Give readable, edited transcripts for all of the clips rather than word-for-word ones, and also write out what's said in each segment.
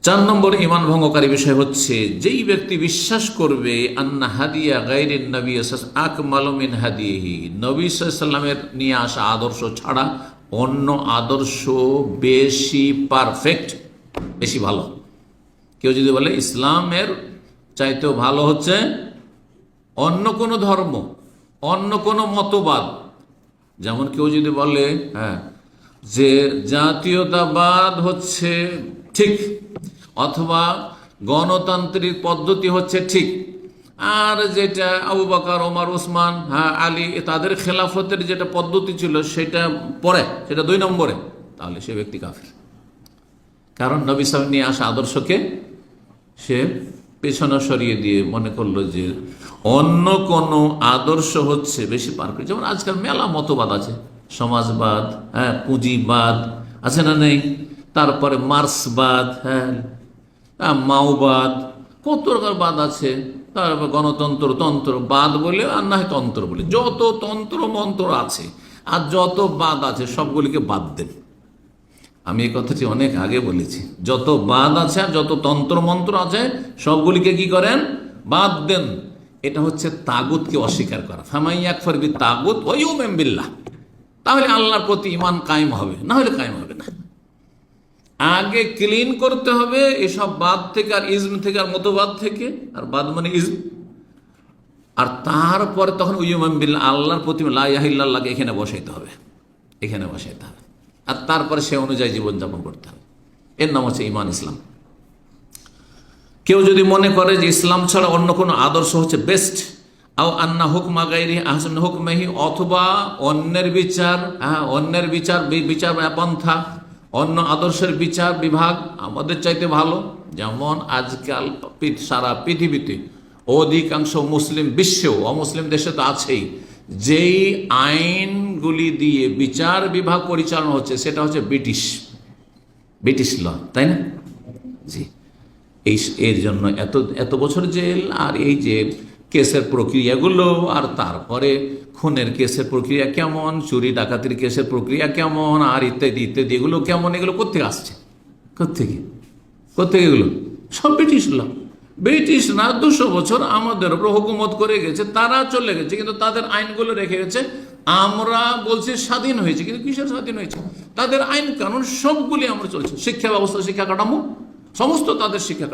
চার নম্বর ঈমান ভঙ্গকারী বিষয় হচ্ছে, যেই ব্যক্তি বিশ্বাস করবে আন্না হাদিয়া গায়রিন নবী আকমালু মিন হাদিহি, নবী সাল্লাল্লাহু আলাইহি ওয়াসাল্লামের নিয়ে আসা আদর্শ ছাড়া অন্য আদর্শ বেশি পারফেক্ট, বেশি ভালো। কেউ যদি বলে ইসলামের চাইতেও ভালো হচ্ছে অন্য কোনো ধর্ম, অন্য কোনো মতবাদ, যেমন কেউ যদি বলে যে জাতীয়তাবাদ হচ্ছে ঠিক, অথবা গণতান্ত্রিক পদ্ধতি হচ্ছে ঠিক, আর যেটা আবু বকর, ওমর, ওসমান, আলী তাদের খেলাফতের যেটা পদ্ধতি ছিল সেটা পরে, সেটা 2 নম্বরে, তাহলে সে ব্যক্তি কাফের। কারণ নবী সাল্লাল্লাহু আলাইহি ওয়াসাল্লাম নিয়ে আসা আদর্শকে সে পেছনে সরিয়ে দিয়ে মনে করলো যে অন্য কোনো আদর্শ হচ্ছে বেশি পারফেক্ট। যেমন আজকাল মেলা মতবাদ আছে, সমাজবাদ, পুঁজিবাদ আছে না নেই, তারপরে মার্ক্সবাদ, মাওবাদ, কত রকম বাদ আছে, তারপর গণতন্ত্র, তন্ত্রবাদ বলে, আর না হয় তন্ত্র বলে, যত তন্ত্র মন্ত্র আছে আর যত বাদ আছে সবগুলিকে বাদ দেন। আমি এই কথাটি অনেক আগে বলেছি, যত বাদ আছে আর যত তন্ত্র মন্ত্র আছে সবগুলিকে কি করেন, বাদ দেন। এটা হচ্ছে তাগুতকে অস্বীকার করা। ফামান ইয়াকফুর বিত-তাগুত ওয়া ইউমিন বিল্লাহ, তাহলে আল্লাহর প্রতি ঈমান কায়েম হবে, না হলে কায়েম হবে না। আগে ক্লিন করতে হবে এসব বাদ থেকে, আর ইজম থেকে, আর মতবাদ থেকে, আর বাদ মানে ইজম, আর তারপরে তখন ইউমিন বিল্লাহ, আল্লাহর প্রতি লা ইলাহা ইল্লাল্লাহকে এখানে বসাইতে হবে, এখানে বসাইতে হবে, আর তারপরে সে অনুযায়ী জীবনযাপন করতে হবে। এর নাম হচ্ছে ঈমান, ইসলাম। কেউ যদি মনে করে যে ইসলাম ছাড়া অন্য কোনো আদর্শ হচ্ছে বেস্ট, আও আন্না হুকমা গায়রি আহসান হুকমিহি, অথবা অন্যের বিচার, অন্যের বিচার পন্থা, অন্য আদর্শের বিচার বিভাগ আমাদের চাইতে ভালো। যেমন আজকাল সারা পৃথিবীতে অধিকাংশ মুসলিম বিশ্বেও, অমুসলিম দেশে তো আছেই, যেই আইনগুলি দিয়ে বিচার বিভাগ পরিচালনা হচ্ছে সেটা হচ্ছে ব্রিটিশ ল, তাই না? জি, এর জন্য এত বছর জেল, আর এই যে কেসের প্রক্রিয়াগুলো, আর তারপরে খুনের কেসের প্রক্রিয়া কেমন, চুরি ডাকাতির কেসের প্রক্রিয়া কেমন, আর ইত্যাদি ইত্যাদি, এগুলো কেমন, এগুলো কোত্থেকে আসছে, কোত্থেকে এগুলো সব ব্রিটিশ না 200 বছর আমাদের উপর হুকুমত করে গেছে, তারা চলে গেছে, কিন্তু তাদের আইনগুলো রেখে গেছে। আমরা বলছি স্বাধীন হয়েছে, কিন্তু কিসের স্বাধীন হয়েছে? তাদের আইন কানুন সবগুলি আমরা চলছে। শিক্ষা ব্যবস্থা, শিক্ষা কাঠামো, সমস্ত তাদের শিক্ষা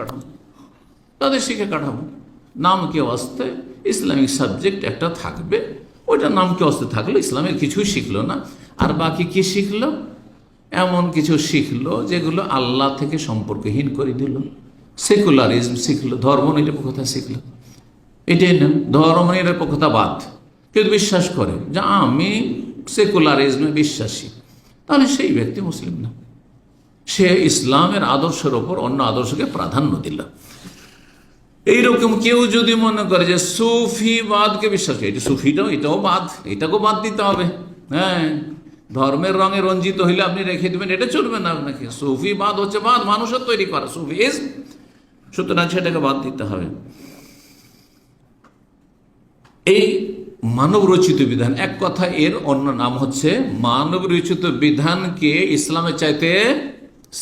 কাঠামো, নাম কে আসতে ইসলামিক সাবজেক্ট একটা থাকবে, ওইটা নাম কে আসতে থাকলো, ইসলামের কিছুই শিখলো না, আর বাকি কি শিখলো? এমন কিছু শিখলো যেগুলো আল্লাহ থেকে সম্পর্কহীন করে দিল। সেকুলারিজম শিখলো, ধর্ম নিরপেক্ষতা শিখলো। এটাই না, ধর্ম নিরপেক্ষতা বাদ। কেউ বিশ্বাস করে যে আমি সেকুলারিজমে বিশ্বাসী, তাহলে সেই ব্যক্তি মুসলিম না, সে ইসলামের আদর্শের ওপর অন্য আদর্শকে প্রাধান্য দিল। এইরকম কেউ যদি মনে করে যে সুফিবাদকে বিশ্বাস করে, এটা সুফিটাও, এটাও বাদ, এটাকেও বাদ দিতে হবে। ধর্মের রঙে রঞ্জিত হইলে আপনি রেখে দেবেন, এটা চলবে না আপনাকে। সুফিবাদ হচ্ছে বাদ, মানুষের তৈরি করা সুফিজম, সুতরাং সেটাকে বাদ দিতে হবে। এই মানব রচিত বিধান, এক কথা এর অন্য নাম হচ্ছে মানব রচিত বিধানকে ইসলামের চাইতে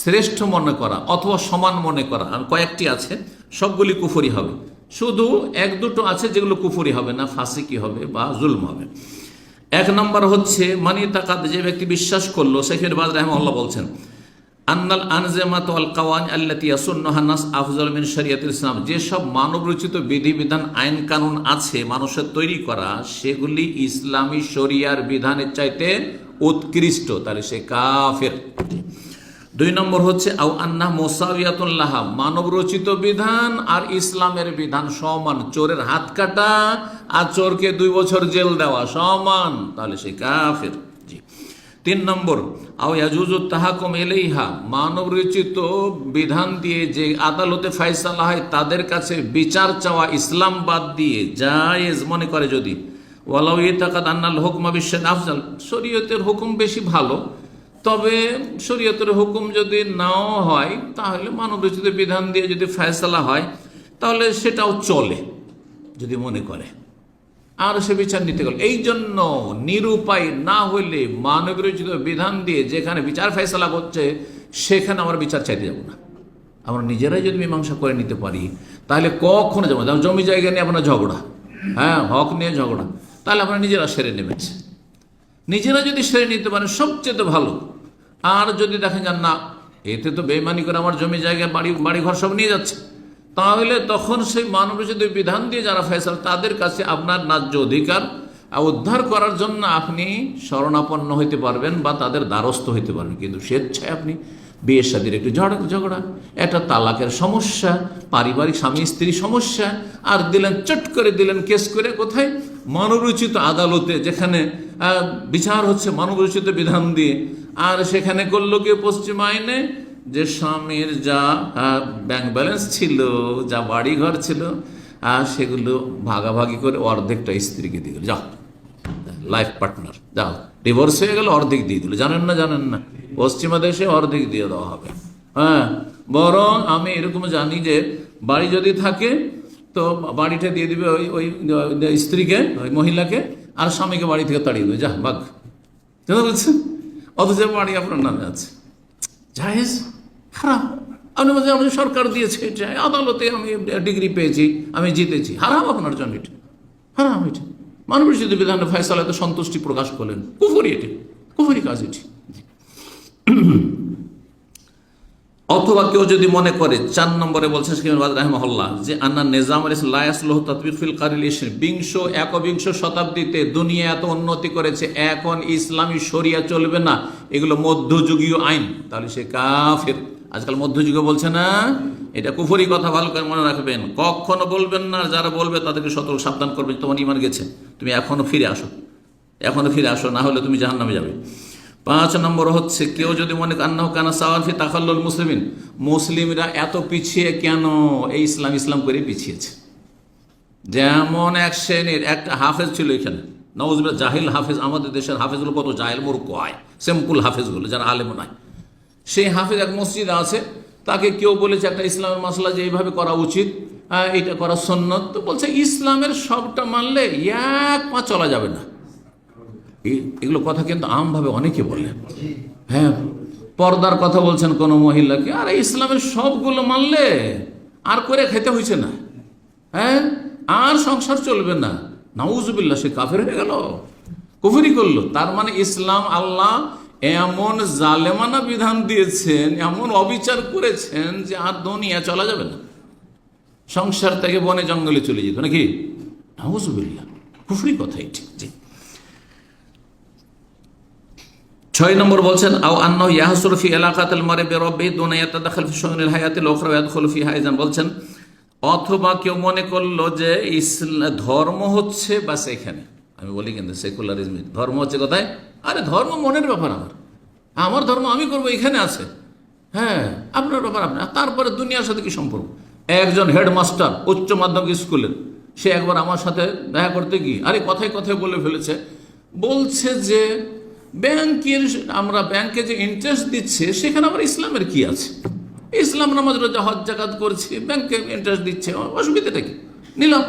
শ্রেষ্ঠ মনে করা অথবা সমান মনে করা। আর কয়েকটি আছে, সবগুলি কুফরি হবে, শুধু 1-2 আছে যেগুলো কুফরি হবে না, ফাসিকি হবে বা জুলম হবে। 1 নম্বর হচ্ছে মানি তাকাদ, যে ব্যক্তি বিশ্বাস করলো, শেখ বাজ রাহিমাহুল্লাহ বলছেন, আন্নাল আনজামাত ওয়াল কাওয়ানিন আল্লাতী ইয়াসুন্নুহা নাস আফজাল মিন শরিয়াতিল ইসলাম, যেসব মানব রচিত বিধিবিধান, আইন কানুন আছে মানুষের তৈরি করা, সেগুলি ইসলামী শরিয়ার বিধানের চাইতে উৎকৃষ্ট, তাহলে সে কাফের। 2 নম্বর হচ্ছে আও আন্না মুসাওয়াতুন লাহা, মানব রচিত বিধান আর ইসলামের বিধান সমান, চোরের হাত কাটা আর চোরকে 2 বছর জেল দেওয়া সমান, তাহলে সে কাফের। 3 নম্বর আও ইয়াজুজু তাহাকুম ইলাইহা, মানব রচিত বিধান দিয়ে যে আদালতে ফয়সালা হয় তাদের কাছে বিচার চাওয়া ইসলাম বাদ দিয়ে জায়েজ মনে করে যদি, ওয়ালাউ ইতাকাদ আন্নাল হুকমা বিশান আফজাল, শরীয়তের হুকুম বেশি ভালো, তবে শরীয়তের হুকুম যদি নাও হয় তাহলে মানব রচিত বিধান দিয়ে যদি ফয়সালা হয় তাহলে সেটাও চলে যদি মনে করে, আর সে বিচার নিতে গেল। এই জন্য নিরুপায় না হইলে মানব রচিত বিধান দিয়ে যেখানে বিচার ফয়সালা করছে সেখানে আমরা বিচার চাইতে যাব না, আমরা নিজেরাই যদি মীমাংসা করে নিতে পারি তাহলে কখনো যাবো না। জমি জায়গা নিয়ে আপনার ঝগড়া, হ্যাঁ, হক নিয়ে ঝগড়া, তাহলে আপনারা নিজেরা সেরে নেবেছে। নিজেরা যদি সেরে নিতে পারেন সবচেয়ে ভালো। আর যদি দেখেন যান না, এতে তো বেইমানি করে আমার জমি জায়গা বাড়ি ঘর সব নিয়ে যাচ্ছে, তাহলে তখন সেই মানবরচিত বিধান দিয়ে যারা ফয়সালা, তাদের কাছে আপনার ন্যায্য অধিকার উদ্ধার করার জন্য আপনি শরণাপন্ন হইতে পারবেন বা তাদের দ্বারস্থ হইতে পারবেন। কিন্তু স্বেচ্ছায় আপনি বিয়ের শাদীর একটু ঝগড়া, একটা তালাকের সমস্যা, পারিবারিক স্বামী স্ত্রী সমস্যা, আর দিলেন চট করে দিলেন কেস করে কোথায়? মানবরচিত আদালতে, যেখানে বিচার হচ্ছে মানবরচিত বিধান দিয়ে। আর সেখানে করলো কি পশ্চিম আইনে, যে স্বামীর যা ব্যাংক ব্যালেন্স ছিল, যা বাড়িঘর ছিল, আর সেগুলো ভাগাভাগি করে অর্ধেকটা স্ত্রীকে দিয়ে দিল, যাও লাইফ পার্টনার, যাও ডিভোর্স হয়ে গেল, অর্ধেক দিয়ে দিল। জানেন না পশ্চিমা দেশে অর্ধেক দিয়ে দেওয়া হবে। হ্যাঁ, বরং আমি এরকম জানি যে বাড়ি যদি থাকে তো বাড়িটা দিয়ে দিবে ওই স্ত্রীকে, ওই মহিলাকে, আর স্বামীকে বাড়ি থেকে তাড়িয়ে দেবে, যা বাঘ, জানা বলছে, অথচ বাড়ি আপনার নামে আছে। জায়েজ? হারাম। আপনি বলছেন আমি সরকার দিয়েছে, এটা আদালতে আমি ডিগ্রি পেয়েছি, আমি জিতেছি, হারাম আপনার জন্য, এটা হারাম। এটা মানবরচিত বিধানে ফয়সালাতে সন্তুষ্টি প্রকাশ করলেন, কুফরি, এটি কুফরি কাজ এটি। অথবা কেউ যদি মনে করে, 4 নম্বরে বলছেন রাহিমাহুল্লাহ, যে আন্না নিজাম লায়াসলুহু তাতবিক ফিল কারিল 21 শতাব্দীতে দুনিয়া এত উন্নতি করেছে, এখন ইসলামী শরিয়া চলবে না, এগুলো মধ্যযুগীয় আইন, তাহলে সে কাফের। আজকাল মধ্যযুগে বলছে না, এটা কুফরি কথা, ভালো করে মনে রাখবেন, কখনো বলবেন না। যারা বলবে তাদেরকে সতর্ক সাবধান করবেন, তোমার ঈমান গেছে, তুমি এখনো ফিরে আসো, না হলে তুমি জাহান্নামে যাবে। 5 নম্বর হচ্ছে, কেউ যদি মনে আন্নাহু কানা সাওয়ান ফি তাখাল্লুল মুসলিমিন, মুসলিমরা এত পিছিয়ে কেন? এই ইসলাম করে পিছিয়েছে। যেমন এক শ্রেণীর একটা হাফেজ ছিল এখানে, নাউজুবিল্লাহ, জাহিল হাফেজ। আমাদের দেশের হাফেজগুলো কত জাহিল মূর্খ হয়, সিম্পল হাফেজগুলো, যারা আলেম নয়। সেই হাফেজ এক মসজিদে আছে, তাকে কেউ বলেছে একটা ইসলামের মাসলা যে এইভাবে করা উচিত, এটা করা সুন্নত, তো বলছে ইসলামের সবটা মানলে এক পা চলা যাবে না। এগুলো কথা কিন্তু আমভাবে অনেকে বলে। হ্যাঁ, পর্দার কথা বলছেন কোনো মহিলাকে, আর ইসলামের সবগুলো মানলে আর করে খেতে হয়েছে না, হ্যাঁ, আর সংসার চলবে না। নাউজুবিল্লাহ, সে কাফের হয়ে গেল, কুফরি করলো। তার মানে ইসলাম, আল্লাহ এমন জালেমানা বিধান দিয়েছেন, এমন অবিচার করেছেন যে আর দুনিয়া চলা যাবে না, সংসার থেকে বনে জঙ্গলে চলে যেত নাকি। নাউজুবিল্লাহ, কুফরি কথা এটি। জি। 6 নম্বর বলছেন, আও আন্নাহু ইয়াহসুলু ফি ইলাকাতিল মারই বিরাব্বিহি দুনা ইয়াতাদাখাল ফি শুউনিল হায়াতিল উখরা ওয়া ইয়াদখুলু ফিহা আইযান। বলছেন অথবা কেউ মনে করলো যে ধর্ম হচ্ছে বাস এখানে, আমি বলি কিন্তু সেকুলারিজম, ধর্ম হচ্ছে কোথায়? আরে ধর্ম মনের ব্যাপার, আমার ধর্ম আমি করবো, এখানে আছে। হ্যাঁ, আপনার ব্যাপার আপনার। তারপরে দুনিয়ার সাথে কি সম্পর্ক? একজন হেডমাস্টার উচ্চ মাধ্যমিক স্কুলের, সে একবার আমার সাথে দেখা করতে গিয়ে, আরে কথায় বলে ফেলেছে, বলছে যে আমরা ব্যাংকে যে ইন্টারেস্ট দিচ্ছে সেখানে আবার ইসলামের কি আছে? ইসলাম নামাজ রোজা হজ যাকাত করছি, ব্যাংকে ইন্টারেস্ট দিচ্ছে, অসুবিধাটা কি? নিলাম।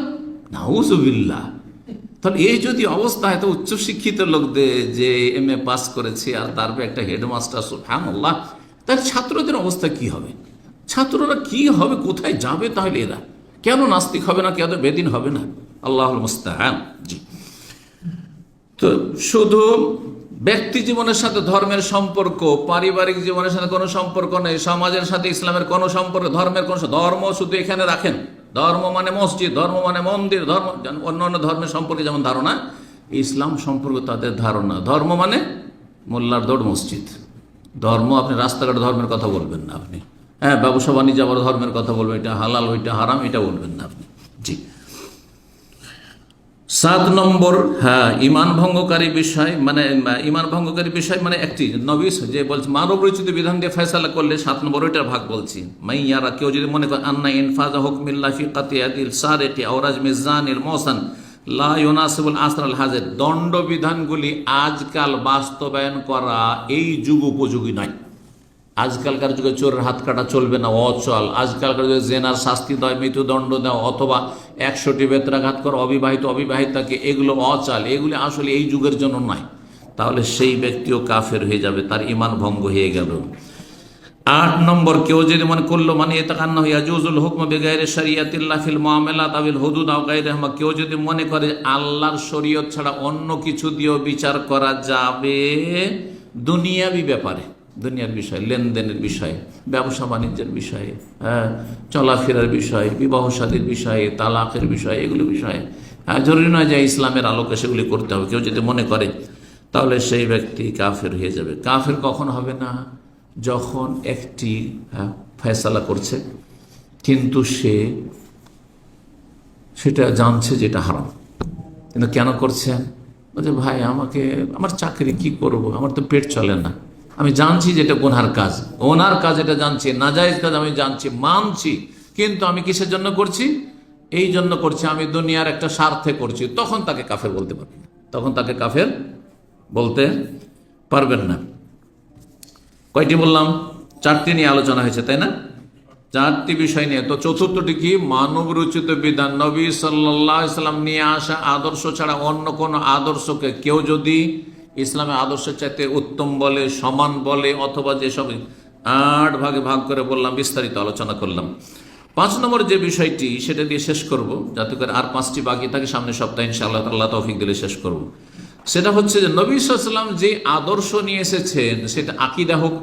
নাউজুবিল্লাহ। তাহলে এই যদি অবস্থা, এত উচ্চশিক্ষিত লোকদের, যে MA পাস করেছে, আর তারপরে একটা হেডমাস্টার, সুবহানাল্লাহ, তার ছাত্রদের অবস্থা কি হবে? ছাত্ররা কি হবে, কোথায় যাবে? তাহলে এরা কেন নাস্তিক হবে না, কেন বেদিন হবে না? আল্লাহুল মুস্তাআন। জি। তো শুধু ব্যক্তি জীবনের সাথে ধর্মের সম্পর্ক, পারিবারিক জীবনের সাথে কোনো সম্পর্ক নেই, সমাজের সাথে ইসলামের কোনো সম্পর্ক, ধর্মের কোনো, ধর্ম শুধু এখানে রাখেন। ধর্ম মানে মসজিদ, ধর্ম মানে মন্দির, ধর্ম অন্য ধর্মের সম্পর্কে যেমন ধারণা, ইসলাম সম্পর্কে তাদের ধারণা, ধর্ম মানে মোল্লার দৌড় মসজিদ। ধর্ম, আপনি রাস্তাঘাটে ধর্মের কথা বলবেন না, আপনি হ্যাঁ ব্যবসা বাণিজ্য আবার ধর্মের কথা বলবেন, এটা হালাল ওইটা হারাম, এটা বলবেন না আপনি। জি। 7 নম্বর, হ্যাঁ, ঈমান ভঙ্গকারী বিষয় মানে একটি নবী যে বলছে মানব রচিত বিধান দিয়ে ফয়সালা করলে 7 নম্বর ওইটার ভাগ বলছি। মাইয়ারা, কেউ যদি মনে করে আন্না ইনফাজা হুকমিল্লাহি ফি কাতিয়াতিল সারিকি আও রাজমিজ জানিল মুহসান লা ইউনাসিবুল আসরাল হাজির, দণ্ডবিধানগুলি আজকাল বাস্তবায়ন করা এই যুগ উপযোগী নয়। আজকালকার যুগে চোরের হাত কাটা চলবে না, অচল। আজকালকার যুগে জেনার শাস্তি দেয়, মৃত্যুদণ্ড দেওয়া, অথবা 100টি বেত্রাঘাত করা অবিবাহিতাকে, এগুলো অচল, এগুলি আসলে এই যুগের জন্য নয়। তাহলে সেই ব্যক্তিও কাফের হয়ে যাবে, তার ঈমান ভঙ্গ হয়ে গেল। 8 নম্বর, কেউ যদি মনে করলো মানে ইয়াতাকান্না ইয়াজুজুল হুকম বিগাইরি শরিয়াতিল্লাহ ফিল মুআমালাত আবিল হুদুদ আও গায়রিহিমা, কেউ যদি মনে করে আল্লাহর শরীয়ত ছাড়া অন্য কিছু দিয়েও বিচার করা যাবে দুনিয়াবি ব্যাপারে, দুনিয়ার বিষয়, লেনদেনের বিষয়ে, ব্যবসা বাণিজ্যের বিষয়ে, চলাফেরার বিষয়ে, বিবাহ শাদীর বিষয়ে, তালাকের বিষয়ে, এগুলো বিষয়ে জরুরি নয় যে ইসলামের আলোকে সেগুলি করতে হবে। কেউ যদি মনে করে তাহলে সেই ব্যক্তি কাফের হয়ে যাবে। কাফের কখন হবে না? যখন একটি ফয়সালা করছে কিন্তু সে সেটা জানছে যেটা হারাম, কিন্তু কেন করছে? বলছে ভাই আমাকে, আমার চাকরি কি করব, আমার তো পেট চলে না, আমি জানছি যেটা গুনহার কাজ, ওনার কাজ এটা জানছি, নাজায়েজ কাজ আমি জানছি, মানছি, কিন্তু আমি কিসের জন্য করছি? এই জন্য করছি, আমি দুনিয়ার একটা স্বার্থে করছি। তখন তাকে কাফের বলতে পারবেন না, তখন তাকে কাফের বলতে পারবেন না। কয়টি বললাম? 4টি নিয়ে আলোচনা হয়েছে, তাই না? 4টি বিষয় নিয়ে। তো চতুর্থটি কি? মানব রচিত বিধান, নবী সাল্লাল্লাহু আলাইহি সাল্লাম নিয়ে আসা আদর্শ ছাড়া অন্য কোন আদর্শকে কেউ যদি ইসলামের আদর্শের চাইতে উত্তম বলে, সমান বলে, অথবা যেসব 8 ভাগে ভাগ করে বললাম, বিস্তারিত আলোচনা করলাম। 5 নম্বর যে বিষয়টি, সেটা দিয়ে শেষ করব, যাতে করে আর 5টি বাকি থাকে, সামনের সপ্তাহে ইনশাআল্লাহ আল্লাহ তৌফিক দিলে শেষ করব। সেটা হচ্ছে যে নবী সাল্লাল্লাহু আলাইহি ওয়াসাল্লাম যে আদর্শ নিয়ে এসেছেন, সেটা আকীদা হোক,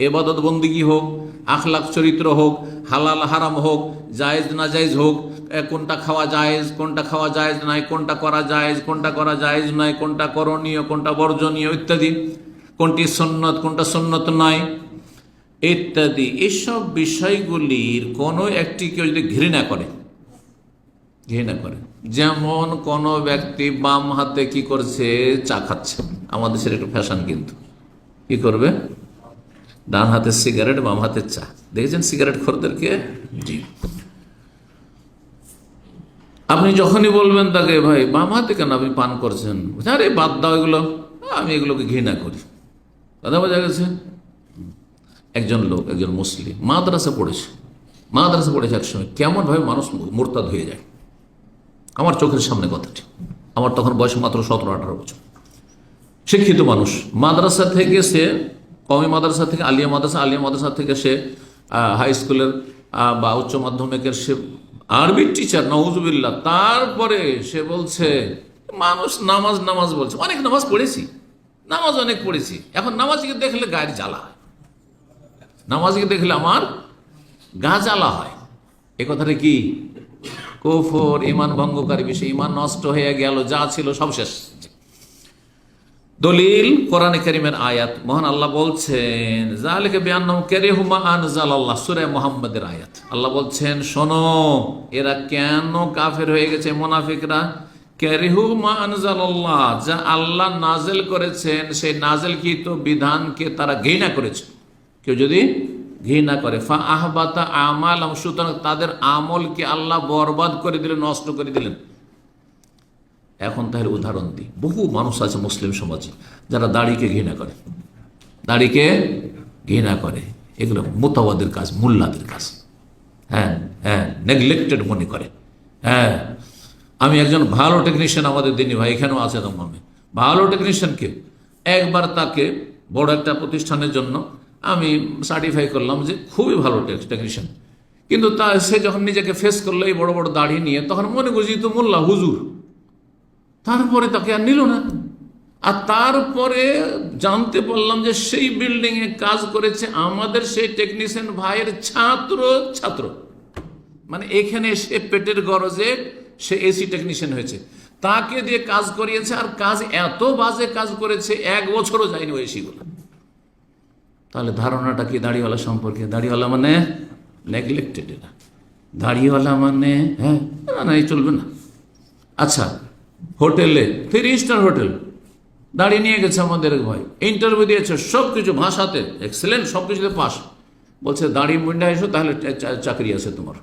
ইবাদত বন্দেগী হোক, আখলাক চরিত্র হোক, হালাল হারাম হোক, জায়েজ নাজায়েজ হোক, কোনটা খাওয়া জায়েজ, কোনটা খাওয়া জায়েজ নাই, কোনটা করা জায়েজ, কোনটা করা জায়েজ নয়, কোনটা করণীয়, কোনটা বর্জনীয় ইত্যাদি, কোনটি সুন্নত, কোনটা সুন্নত নয় ইত্যাদি, এসব বিষয়গুলির কোনো একটি কেউ যদি ঘৃণা করে, যেমন কোন ব্যক্তি বাম হাতে কি করছে, চা খাচ্ছে, আমাদের দেশের একটু ফ্যাশন, কিন্তু কি করবে? ডান হাতে সিগারেট, বাম হাতে চা। দেখেছেন সিগারেট খোরদেরকে? জি। আপনি যখনই বলবেন তাকে ভাই বাম হাতে কেন আপনি পান করছেন, আরে বাদ দাও এগুলো, আমি এগুলোকে ঘৃণা করি, কথা বোঝা গেছে? একজন লোক, একজন মুসলিম মাদ্রাসা পড়েছে একসময়, কেমন ভাবে মানুষ মুরতাদ হয়ে যায় আমার চোখের সামনে কথাটি। আমার তখন বয়স মাত্র 17-18 বছর। শিক্ষিত মানুষ, মাদ্রাসা থেকে সে কওমি মাদ্রাসা থেকে আলিয়া মাদ্রাসা থেকে সে হাই স্কুলের বা উচ্চ মাধ্যমিকের সে আরবির টিচার, নাউজুবিল্লাহ। তারপরে সে বলছে মানুষ নামাজ বলছে, অনেক নামাজ পড়েছি, অনেক পড়েছি, এখন নামাজকে দেখলে গায়ের জ্বালা হয়, নামাজকে দেখলে আমার গা জ্বালা হয়। এ কথাটা কি? কুফর, ইমান ভঙ্গকারী বিষয়, ইমান নষ্ট হয়ে গেল, যা ছিল সব শেষ। দলিল কোরআনে কারীমের আয়াত, মহান আল্লাহ বলছেন যালিকা বিআন্নাহুম কারিহু মা আনজালাল্লাহ, সূরা মুহাম্মাদের আয়াত। আল্লাহ বলছেন শোনো, এরা কেন কাফের হয়ে গেছে, মুনাফিকরা, কারিহু মা আনজালাল্লাহ, যা আল্লাহ নাজিল করেছেন সেই নাজিলকৃত বিধানকে তারা ঘৃণা করেছে। কেউ যদি ঘৃণা করে, ফা আহবাতা আমালাহুম, সুতরাং তাদের আমলকে আল্লাহ বরবাদ করে দিলেন, নষ্ট করে দিলেন। এখন তাহলে উদাহরণ দিই, বহু মানুষ আছে মুসলিম সমাজে যারা দাড়িকে ঘৃণা করে, এগুলো মুতাওয়াদের কাজ, মুল্লাদের কাজ, নেগলেক্টেড মনে করে। আমি একজন ভালো টেকনিশিয়ান, আমাদের দিনী ভাই এখানেও আছে, আমি ভালো টেকনিশিয়ানকে একবার তাকে বড় একটা প্রতিষ্ঠানের জন্য আমি সার্টিফাই করলাম যে খুবই ভালো টেকনিশিয়ান, কিন্তু সে যখন নিজেকে ফেস করলো এই বড় বড় দাড়ি নিয়ে, তখন মনে করছি তো মোল্লা হুজুর। তারপরে তাকে আর নিল না। আর তারপরে জানতে পারলাম যে সেই বিল্ডিং এ কাজ করেছে আমাদের সেই টেকনিশিয়ান ভাইয়ের ছাত্র, মানে এখানে সে পেটের গরজে সে এসি টেকনিশিয়ান হয়েছে, তাকে দিয়ে কাজ করিয়েছে, আর কাজ এত বাজে কাজ করেছে, 1 বছরও যায়নি ওই এসিগুলো। তাহলে ধারণাটা কি দাড়িওয়ালা সম্পর্কে? দাড়িওয়ালা মানে নেগলেক্টেড, না দাড়িওয়ালা মানে না, এই চলবে না। আচ্ছা, হোটেলে 3 স্টার হোটেল দাঁড়িয়ে নিয়ে গেছে আমাদের ভাই, ইন্টারভিউ দিয়েছে, সব কিছু ভাষাতে এক্সেলেন্ট, সব কিছুতে পাস, বলছে দাড়ি মুন্ডা এসো তাহলে চাকরি আছে তোমার।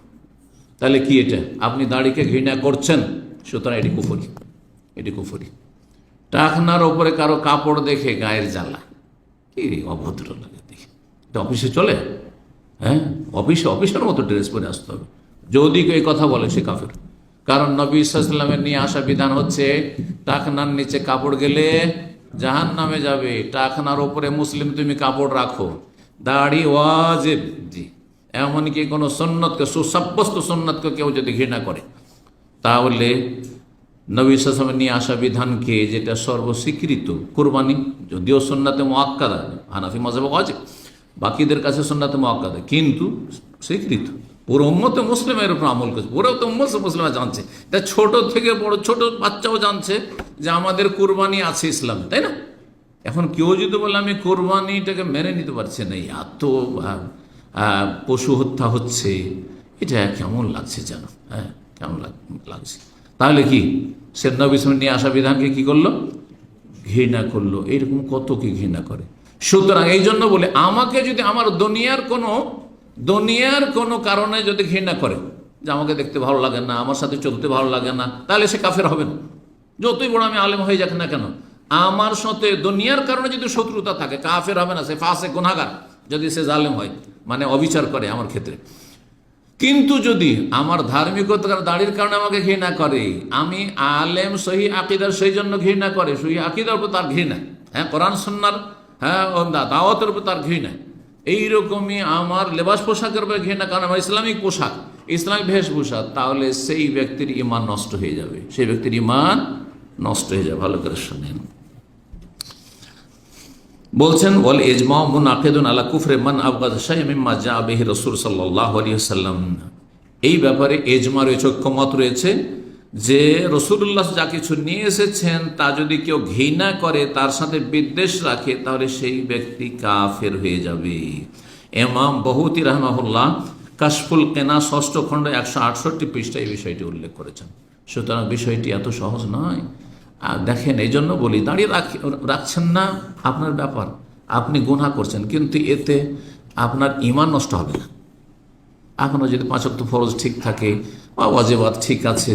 তাহলে কি এটা? আপনি দাড়িকে ঘৃণা করছেন, সুতরাং এটি কুফরি। টাকনার ওপরে কারো কাপড় দেখে গায়ের জ্বালা, কি অভদ্র লাগে দেখি। এটা অফিসে চলে? অফিসের মতো ড্রেস পরে আসতে হবে। যদি কেউ কথা বলে সে কাফের। কারণ নবী সাল্লাল্লাহু আলাইহি ওয়াসাল্লামের নিয়ে আসা বিধান হচ্ছে টাকনার নিচে কাপড় গেলে জাহান্নামে যাবে, টাকনার ওপরে মুসলিম তুমি কাপড় রাখো। দাড়ি ওয়াজিব, জি। এমনকি কোনো সুন্নতকে, সুসাব্যস্ত সুন্নতকে কেউ যদি ঘৃণা করে, তাহলে নবী সাল্লাল্লাহু আলাইহি ওয়াসাল্লাম নিয়ে আসা বিধানকে, যেটা সর্বস্বীকৃত, কুরবানি যদিও সুন্নাতে মুআক্কাদা, হানাফি মাযহাবে ওয়াজিব, বাকিদের কাছে সুন্নাতে মুআক্কাদা, কিন্তু স্বীকৃত। পুরো উম্মতে মুসলিমের উপর আমল করছে, পুরো তো উম্মতে মুসলিমরা জানছে, তা ছোট থেকে বড়, ছোট বাচ্চাও জানছে যে আমাদের কুরবানি আছে ইসলামে, তাই না? এখন কেউ যদি বলে আমি কোরবানিটাকে মেনে নিতে পারছি না, এত পশু হত্যা হচ্ছে, এটা কেমন লাগছে যেন, হ্যাঁ কেমন লাগছে, তাহলে কি সে নবী সাল্লাল্লাহু নিয়ে আসা বিধানকে কি করলো? ঘৃণা করলো। এইরকম কত কি ঘৃণা করে। সুতরাং এই জন্য বলে, আমাকে যদি আমার দুনিয়ার কোনো কারণে যদি ঘৃণা করে, যে আমাকে দেখতে ভালো লাগে না, আমার সাথে চলতে ভালো লাগে না, তাহলে সে কাফের হবে না, যতই বড় আমি আলেম হয়ে যাক না কেন। আমার সাথে দুনিয়ার কারণে যদি শত্রুতা থাকে, কাফের হবে না, সে ফাসেক গুনাহগার, যদি সে জালেম হয়, মানে অবিচার করে আমার ক্ষেত্রে। কিন্তু যদি আমার ধার্মিকতার, দাড়ির কারণে আমাকে ঘৃণা করে, আমি আলেম, সহি আকিদার সেই জন্য ঘৃণা করে, সহি আকিদার উপর তার ঘৃণা, হ্যাঁ কোরআন সুন্নাহর, হ্যাঁ দাওয়াতের উপর তার ঘৃণা, এইরকমই আমার লেবাস পোশাকের উপর ঘৃণা, কারণ আমার ইসলামিক পোশাক, ইসলামিক বেশভূষা, তাহলে সেই ব্যক্তির ঈমান নষ্ট হয়ে যাবে, সেই ব্যক্তির ঈমান নষ্ট হয়ে যাবে। ভালো করে শোনেন, বলছেন ওয়াল ইজমা মুনাকিদুন আলা কুফরি মান আবগাযা শাইআন মিম্মা জাআ বিহি রাসূল সাল্লাল্লাহু আলাইহি ওয়াসাল্লাম। এই ব্যাপারে ইজমা রয়েছে, ঐক্যমত রয়েছে, যে রাসূলুল্লাহ যা কিছু নিয়ে এসেছেন তা যদি কেউ ঘৃণা করে, তার সাথে বিদ্বেষ রাখে, তাহলে সেই ব্যক্তি কাফের হয়ে যাবে। ইমাম বহতি রাহমাহুল্লাহ কাশফুল কেনা 6ষ্ঠ খণ্ড 168 পৃষ্ঠায় এই বিষয়টি উল্লেখ করেছেন। সুতরাং বিষয়টি এত সহজ নয়। আর দেখেন, এই জন্য বলি, দাঁড়িয়ে রাখছেন না আপনার ব্যাপার, আপনি গুনাহ করছেন, কিন্তু এতে আপনার ঈমান নষ্ট হবে না। এখনও যদি 5 ওয়াক্ত ফরজ ঠিক থাকে, বা ওয়াজিবাত ঠিক আছে,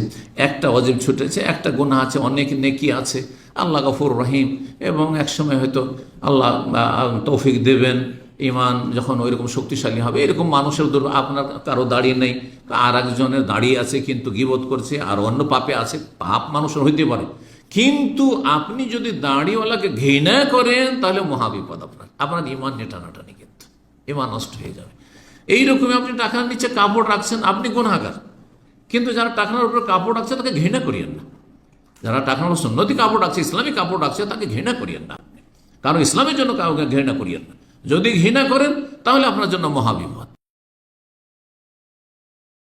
একটা ওয়াজিব ছুটেছে, একটা গুনাহ আছে, অনেক নেকি আছে, আল্লাহ গফুর রহিম, এবং একসময় হয়তো আল্লাহ তৌফিক দেবেন, ঈমান যখন ওইরকম শক্তিশালী হবে। এরকম মানুষের আপনার কারো দাড়ি নেই, আর একজনের দাঁড়িয়ে আছে কিন্তু গীবত করছে, আর অন্য পাপে আছে, পাপ মানুষের হইতে পারে, কিন্তু আপনি যদি দাড়িওয়ালাকে ঘৃণা করেন, তাহলে মহাবিপদ আপনার ঈমান নিয়ে টানাটানি, কিন্তু ঈমান নষ্ট হয়ে যাবে। এইরকমই আপনি টাকার নিচে কাপড় রাখছেন, আপনি গুনাহগার, কিন্তু যারা টাকার উপরে কাপড় রাখছে তাকে ঘৃণা করিয়েন না। যারা টাকার সুন্নতি কাপড় রাখছে, ইসলামিক কাপড় রাখছে, তাকে ঘৃণা করিয়েন না আপনি, কারণ ইসলামের জন্য কাউকে ঘৃণা করিয়েন না। যদি ঘৃণা করেন, তাহলে আপনার জন্য মহাবিপদ।